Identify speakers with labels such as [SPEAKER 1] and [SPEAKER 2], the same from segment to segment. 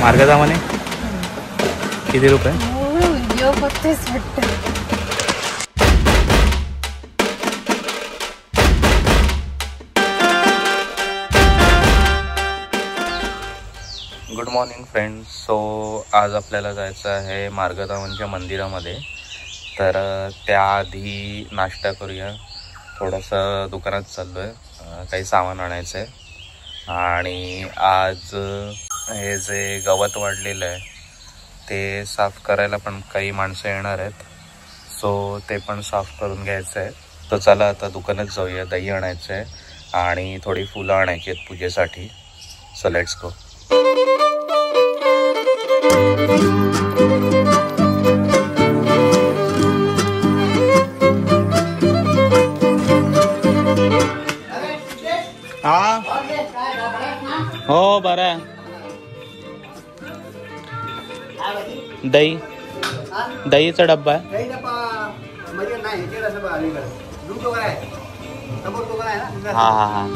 [SPEAKER 1] मार्गदा म्हणे किती रुपये? Good morning friends. सो आज आपल्याला जायचं आहे मार्गदामनच्या मंदिरामध्ये. तर त्याआधी नाश्ता करूया. थोडंसं दुकानात चाललो आहे, काही सामान आणायचं आहे. आणि आज हे जे गवत वाढलेलं आहे ते साफ करायला पण काही माणसं येणार आहेत. सो ते पण साफ करून घ्यायचं आहे. तर चला आता दुकानात जाऊया. दही आणायचं आहे आणि थोडी फुलं आणायची आहेत पूजेसाठी. So let's go. हा हो बरं. दहीचा डब्बा आहे. हा हा हा.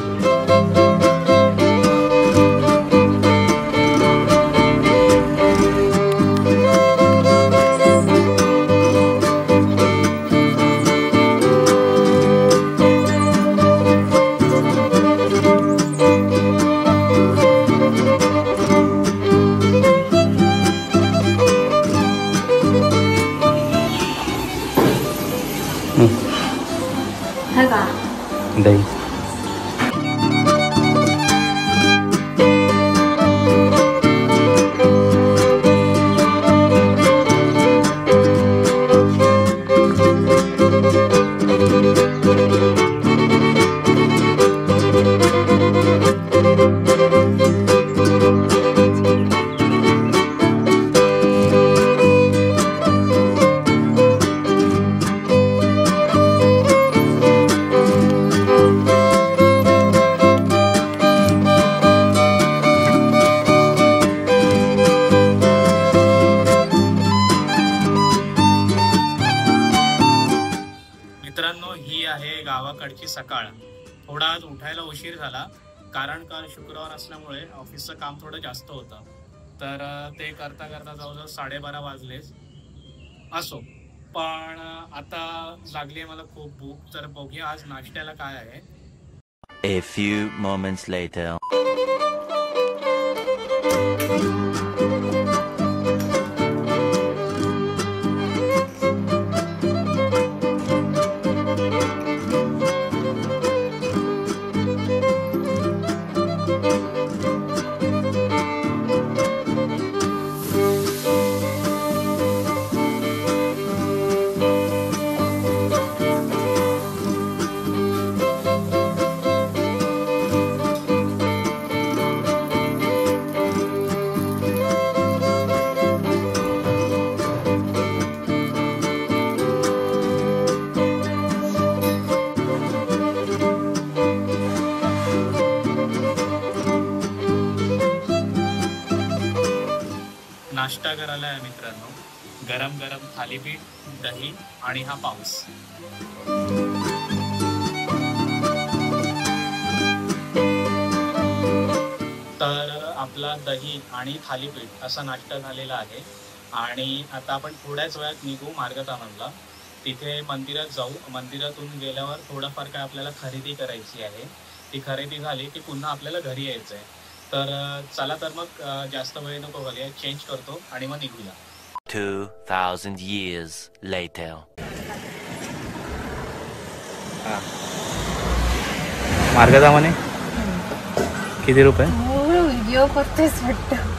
[SPEAKER 1] दही गावाकडची सकाळ. थोडा आज उठायला उशीर झाला, कारण काल शुक्रवार असल्यामुळे ऑफिसचं काम थोडं जास्त होतं. तर ते करता करता जवळजवळ 12:30 वाजलेच. असो, पण आता लागली आहे मला खूप भूक. तर बघूया आज नाश्त्याला काय आहे.
[SPEAKER 2] A few moments later.
[SPEAKER 1] नाश्ता करायला आहे मित्रांनो. गरम गरम थालीपीठ, दही आणि हा पाऊस. तर आपला दही आणि थालीपीठ असा नाश्ता झालेला आहे. आणि आता आपण थोड्याच वेळात निघू मार्गदामनला. तिथे मंदिरात जाऊ. मंदिरातून गेल्यावर थोडंफार काय आपल्याला खरेदी करायची आहे. ती खरेदी झाली की पुन्हा आपल्याला घरी यायचं आहे. तर चला तर मग जास्त वेळ नको घालूया, चेंज करतो आणि मग निघूया.
[SPEAKER 2] 2000 years later.
[SPEAKER 1] मार्गदा म्हणे किती रुपये?
[SPEAKER 3] व्हिडिओ करतेस वाटतं.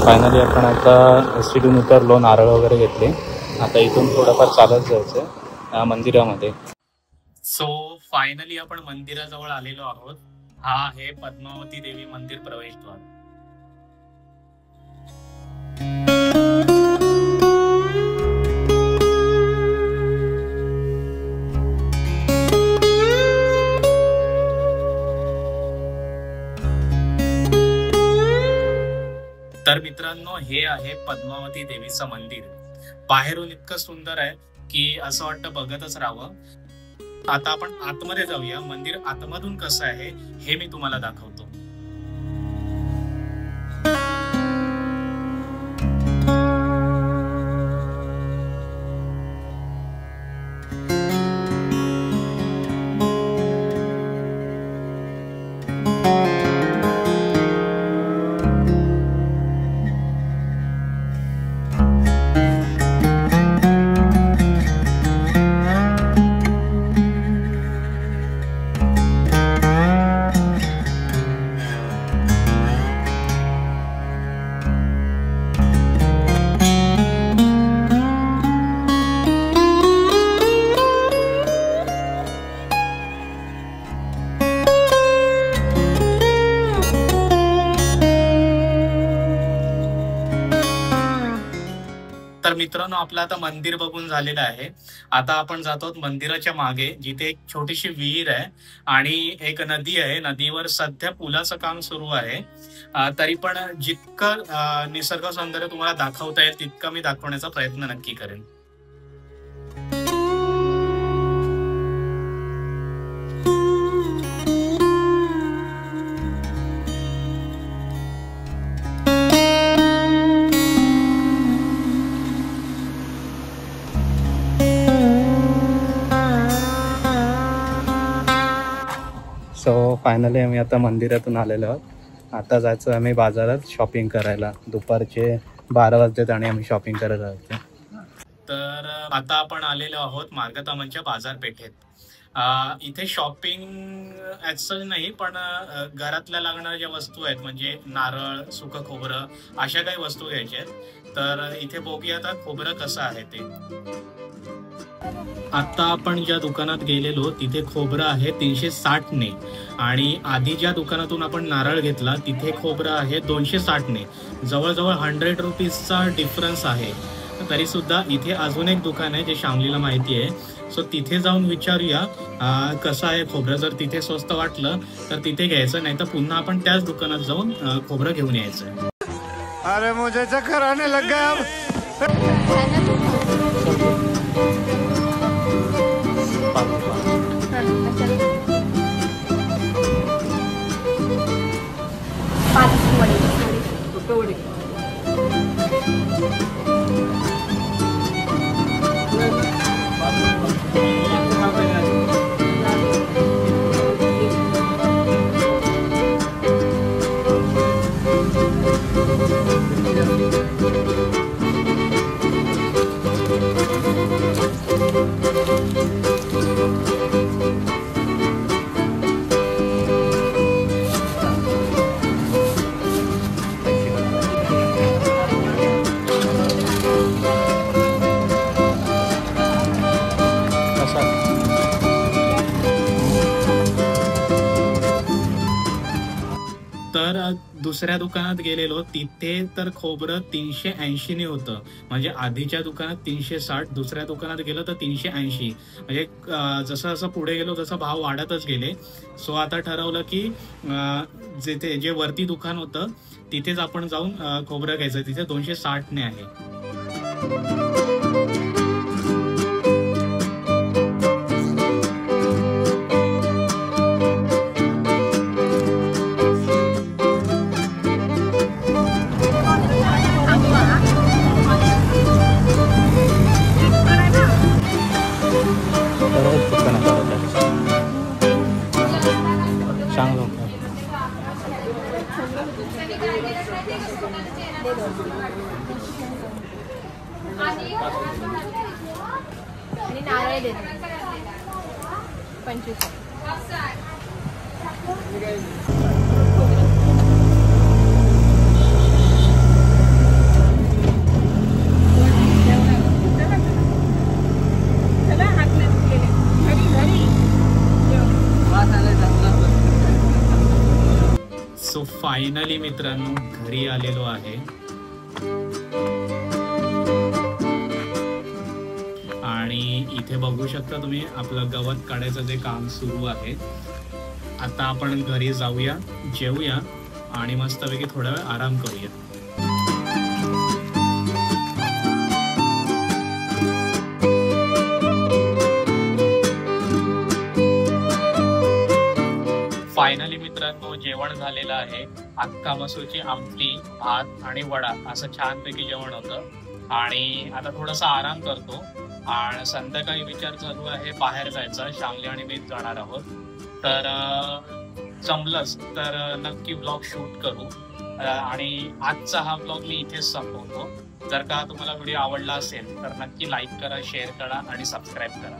[SPEAKER 1] फायनली आपण आता एसटीतून उतरलो, नारळ वगैरे घेतले. आता इथून थोडंफार चालत जायचं मंदिरामध्ये. सो फायनली आपण मंदिराजवळ आलेलो आहोत. हा आहे पद्मावती देवी मंदिर प्रवेशद्वार. तर मित्रांनो, हे आहे पद्मावती देवीचं मंदिर. बाहेरून इतकं सुंदर आहे की असं वाटतं बघतच राहावं. आता आपण आतमध्ये जाऊया. मंदिर आतमधून कसं आहे हे मी तुम्हाला दाखवतो. तर मित्रांनो, आपलं आता मंदिर बघून झालेलं आहे. आता आपण जातो मंदिराच्या मागे, जिथे एक छोटीशी विहीर आहे आणि एक नदी आहे. नदीवर सध्या पुलाचं काम सुरू आहे. तरी पण जितकं निसर्ग सौंदर्य तुम्हाला दाखवता येईल तितकं मी दाखवण्याचा प्रयत्न नक्की करेन. सो फायनली आम्ही आता मंदिरातून आलेलो आहोत. आता जायचं आम्ही बाजारात शॉपिंग करायला. दुपारचे 12 वाजलेत आणि आम्ही शॉपिंग करत आहोत. तर आता आपण आलेलो आहोत मार्गतामनच्या बाजारपेठेत. इथे शॉपिंग ॲज नाही, पण घरातल्या लागणाऱ्या ज्या वस्तू आहेत, म्हणजे नारळ, सुकं खोबरं, अशा काही वस्तू घ्यायच्या आहेत. तर इथे बघूया आता खोबरं कसं आहे ते. आता आपण ज्या दुकानात गेलेलो तिथे खोबरं आहे 360 ने, आणि आधी ज्या दुकानातून आपण नारळ घेतला तिथे खोबरं आहे 260 ने. जवळजवळ 100 रुपीजचा डिफरन्स आहे. तरी सुद्धा इथे अजून एक दुकान आहे जे श्यामलीला माहिती आहे. सो तिथे जाऊन विचारूया कसं आहे खोबरं. जर तिथे स्वस्त वाटलं तर तिथे घ्यायचं, नाही तर पुन्हा आपण त्याच दुकानात जाऊन खोबरं घेऊन यायचं.
[SPEAKER 4] अरे मुझे चक्कर आने लग गया अब.
[SPEAKER 1] तर दुसऱ्या दुकानात गेलेलो तिथे तर खोबरं 380 ने होतं. म्हणजे आधीच्या दुकानात 360, दुसऱ्या दुकानात गेलो तर 380. म्हणजे जसं जसं पुढे गेलो तसं भाव वाढतच गेले. सो आता ठरवलं की जिथे जे वरती दुकान होतं तिथेच आपण जाऊन खोबरं घ्यायचं. तिथे 260 ने आहे.
[SPEAKER 3] आणि नारळ देतो 25.
[SPEAKER 5] फायनली मित्रांनो घरी आलेलो आहे आणि इथे बघू शकता तुम्ही आपलं गवत काढायचं जे काम सुरू आहे. आता आपण घरी जाऊया, जेवूया आणि मस्तपैकी थोडा वेळ आराम करूया. फायनली मित्रांनो जेवण झालेलं आहे. अख्खा मसूरची आमटी, भात आणि वडा असं छानपैकी जेवण होतं आणि आता थोडासा आराम करतो. आणि संध्याकाळी विचार चालू आहे बाहेर जायचा. श्यामली आणि मी जाणार आहोत. तर जमलंच तर नक्की ब्लॉग शूट करू आणि आजचा हा ब्लॉग मी इथेच संपवतो. जर का तुम्हाला व्हिडिओ आवडला असेल तर नक्की लाईक करा, शेअर करा आणि सबस्क्राईब करा.